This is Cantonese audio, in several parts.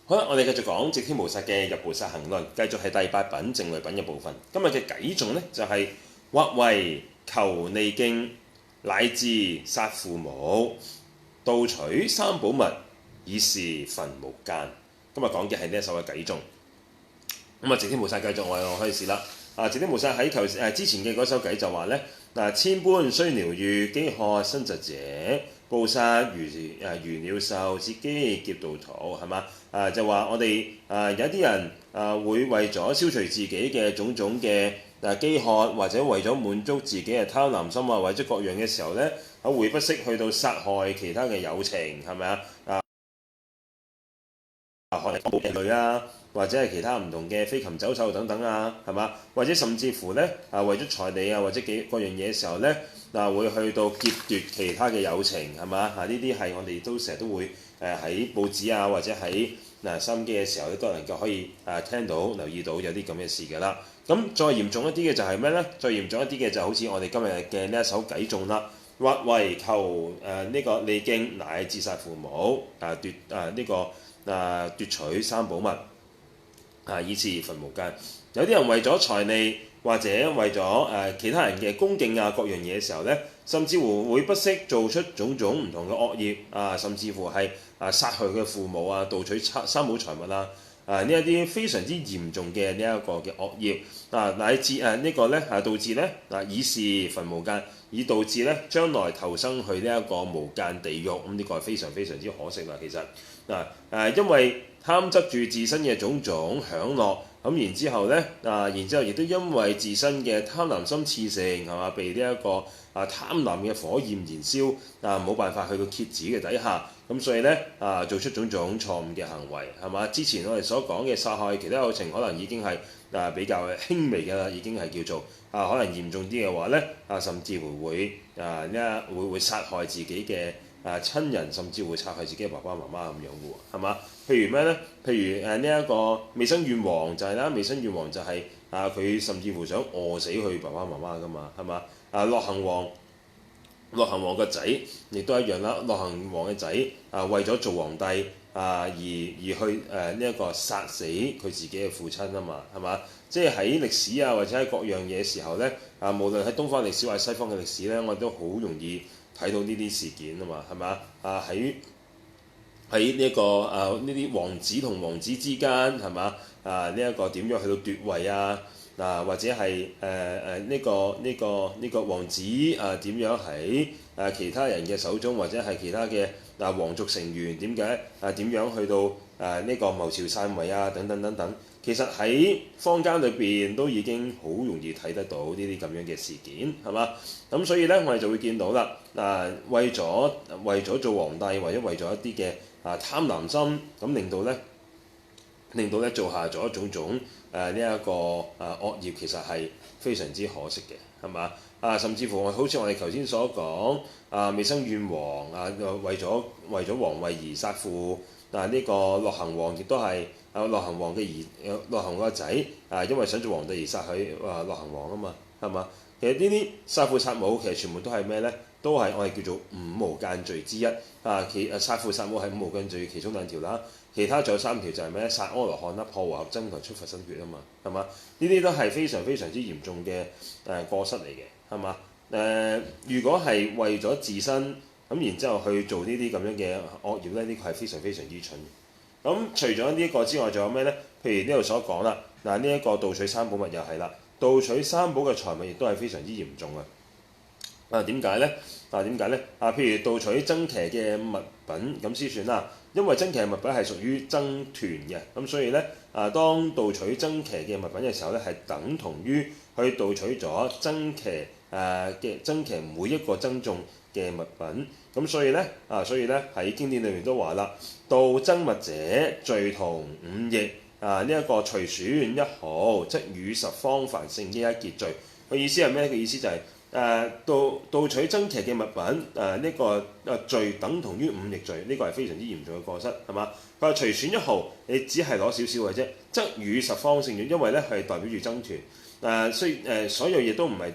好啦，我哋繼續講寂天菩薩嘅入菩薩行論，繼續係第八品靜慮品嘅部分。今日嘅偈頌呢，就係、或為求利徑，乃至殺父母，盜取三寶物，以示墳無間。今日講嘅係呢一首嘅偈頌。咁寂天菩薩繼續我開始啦。寂天菩薩喺之前嘅嗰首偈就話呢：千般雖療癒，飢渴身疾者，報殺如鳥獸，切機劫盜土，係嘛？就話我哋有啲人會為咗消除自己嘅種種嘅飢渴，或者為咗滿足自己嘅貪婪心或者各樣嘅時候呢，會不惜去到殺害其他嘅有情，係咪啊？害寶類啊，或者係其他唔同嘅飛禽走獸等等啊，係嘛？或者甚至乎呢，為咗財利啊，或者各樣嘢嘅時候呢，會去到劫奪其他嘅有情，係嘛？呢啲係我哋都成日都會喺報紙啊，或者喺收音機嘅時候咧，都能夠可以聽到、留意到有啲咁嘅事㗎啦。咁再嚴重一啲嘅就係咩呢？再嚴重一啲嘅就好似我哋今日嘅呢一首偈頌啦。或為求呢個利徑，乃至殺父母，奪取三寶物，以示墳無間。有啲人為咗財利，或者為咗其他人嘅恭敬各樣嘢嘅時候呢，甚至乎會不惜做出種種唔同嘅惡業，甚至乎係殺害佢嘅父母盜取三寶財物呢一啲非常之嚴重嘅呢一個嘅惡業，乃至呢個呢導致呢以示墳無間，以導致呢將來投生去呢一個無間地獄。咁呢個係非常非常之可惜啦。其實因為貪執住自身嘅種種享樂，咁然之後呢，然之後亦都因為自身嘅貪婪心熾盛，係嘛，被呢一個貪婪嘅火焰燃燒，冇辦法去到遏止嘅底下，咁所以呢，做出種種錯誤嘅行為，係嘛？之前我哋所講嘅殺害其他有情，可能已經係比較輕微嘅啦，已經係叫做可能嚴重啲嘅話呢，甚至乎會會殺害自己嘅親人，甚至會殺害自己嘅爸爸媽媽咁樣嘅喎，係嘛？譬如咩呢？譬如呢一個未生怨王就係啦，未生怨王就係佢甚至乎想餓死佢爸爸媽媽噶嘛，係嘛？樂行王個仔亦都一樣啦。樂行王嘅仔為咗做皇帝而去呢一個殺死佢自己嘅父親啊嘛，係嘛？即係喺歷史或者喺各樣嘢時候呢，無論喺東方歷史或者西方嘅歷史呢，我哋都好容易睇到呢啲事件啊嘛，係嘛？喺呢一個呢啲王子同王子之間，係嘛？呢一個點樣去到奪位或者係呢個王子點樣喺其他人嘅手中，或者係其他嘅皇族成員點樣去到呢個謀朝篡位等等等等。其實喺坊間裏邊都已經好容易睇得到呢啲咁樣嘅事件，係嘛？咁所以呢，我哋就會見到啦。為咗做皇帝，或者為咗一啲嘅貪婪心，咁令到呢做下咗種種呢一個惡業，其實係非常之可惜嘅，係嘛？甚至乎好似我哋頭先所講，未生怨王為咗皇位而殺父，呢個樂行王亦都係樂行王個仔因為想做皇帝而殺佢樂行王啊嘛，係嘛？其實呢啲殺父殺母其實全部都係咩呢？都係我哋叫做五無間罪之一殺父殺母係五無間罪其中兩條啦，其他仲有三條就係咩？殺阿羅漢啦、破和合僧同出佛身血啊嘛，係嘛？呢啲都係非常非常之嚴重嘅過失嚟嘅，係嘛？如果係為咗自身咁，然之後去做呢啲咁樣嘅惡業呢，呢個係非常非常之蠢。咁除咗呢一個之外，仲有咩呢？譬如呢度所講啦，呢一個盜取三寶物又係啦，盜取三寶嘅財物亦都係非常之嚴重啊！點解呢？譬如盜取僧騎嘅物品咁先算啦，因為僧騎嘅物品係屬於僧團嘅，咁所以呢，當盜取僧騎嘅物品嘅時候呢，係等同於去盜取咗僧騎每一個僧眾嘅物品。咁所以呢，喺經典裏面都話啦，盜僧物者，罪同五逆。呢一個隨損一毫，則與十方凡聖一結罪。個意思係咩？個意思就係盜取僧騎嘅物品，呢個罪等同於五逆罪，呢個係非常之嚴重嘅過失，係嘛？佢話隨損一毫，你只係攞少少嘅啫，則與十方聖，因為呢係代表住僧團，所有嘢都唔係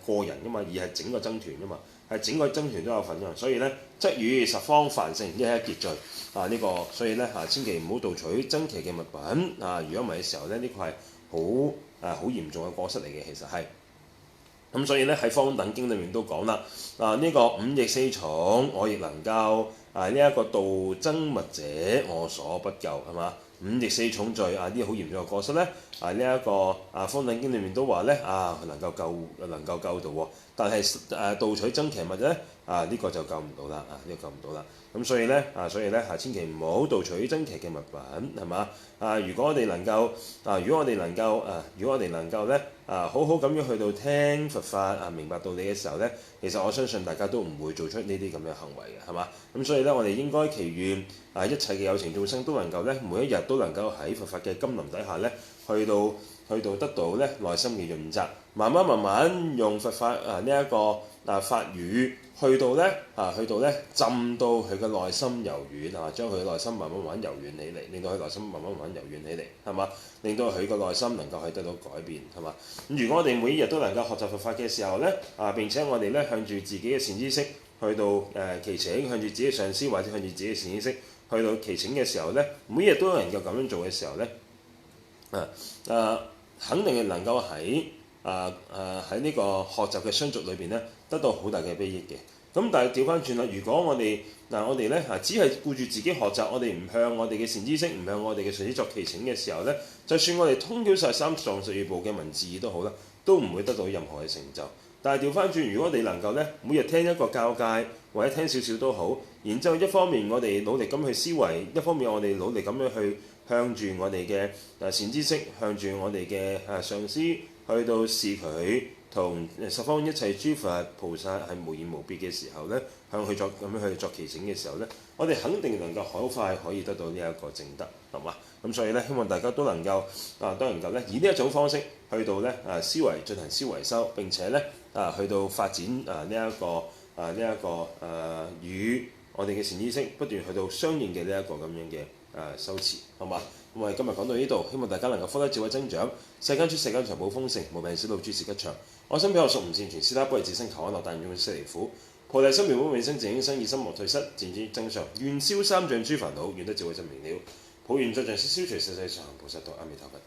個人噶嘛，而係整個僧團噶嘛。係整個僧團都有份㗎。所以咧，則與十方梵聖一一結聚所以咧千祈唔好盜取僧伽嘅物品如果唔係嘅時候咧，呢個係好嚴重嘅過失嚟嘅，其實係。咁所以咧喺《方等經》裏面都講啦，呢個五逆四重我亦能夠呢一個度僧物者我所不救係嘛？五逆四重罪呢啲好嚴重嘅過失咧呢一個《方等經》裏面都話咧能夠救度喎，但係盜取僧伽物咧呢個就救唔到啦呢個救唔到啦。咁所以咧千祈唔好盜取僧伽嘅物品係嘛？如果我哋能夠咧好好咁樣去到聽佛法明白道理嘅時候咧，其實我相信大家都唔會做出呢啲咁嘅行為嘅係嘛？咁所以咧，我哋應該祈願一切嘅有情眾生都能夠咧，每一日都能夠喺佛法嘅甘霖底下咧，去到得到咧內心嘅潤澤，慢慢用佛法呢一個法語去到咧浸到佢嘅內心柔軟將佢嘅內心慢慢柔軟起嚟，令到佢內心慢慢柔軟起嚟係嘛？令到佢個內心能夠係得到改變係嘛？咁如果我哋每一日都能夠學習佛法嘅時候咧並且我哋咧向住自己嘅善知識去到祈請，向住自己嘅上師或者向住自己嘅善知識去到祈請嘅時候咧，每一日都能夠咁樣做嘅時候咧肯定係能夠喺呢個學習嘅相續裏邊咧得到好大嘅裨益嘅。咁但係調翻轉啦，如果我哋咧只係顧住自己學習，我哋唔向我哋嘅善知識，唔向我哋嘅上師作祈請嘅時候咧，就算我哋通曉晒三藏十二部嘅文字都好啦，都唔會得到任何嘅成就。但係調翻轉，如果我哋能夠咧每日聽一個教誡，或者聽少少都好，然之後一方面我哋努力咁去思維，一方面我哋努力咁樣去向住我哋嘅善知識，向住我哋嘅上師去到視佢同十方一切諸佛菩薩係無二無別嘅時候咧，向佢咁樣去作祈請嘅時候咧，我哋肯定能夠好快可以得到呢一個證德，係嘛？咁所以咧，希望大家都能夠咧以呢一種方式去到咧進行思維修，並且咧去到發展與我哋嘅善知識不斷去到相應嘅呢一個咁樣嘅修持，好嘛？咁我哋今日講到呢度，希望大家能夠福德智慧增長，世間出世間長保豐盛，無病死老諸事吉祥。我心比我屬唔善傳，斯他不為自身求安樂，但願眾生離苦。菩提心妙本永生，淨應生，以心莫退失，漸漸增上。願消三障諸煩惱，願得智慧真明了。普願罪障悉消除，世世常行菩薩道。阿彌陀佛。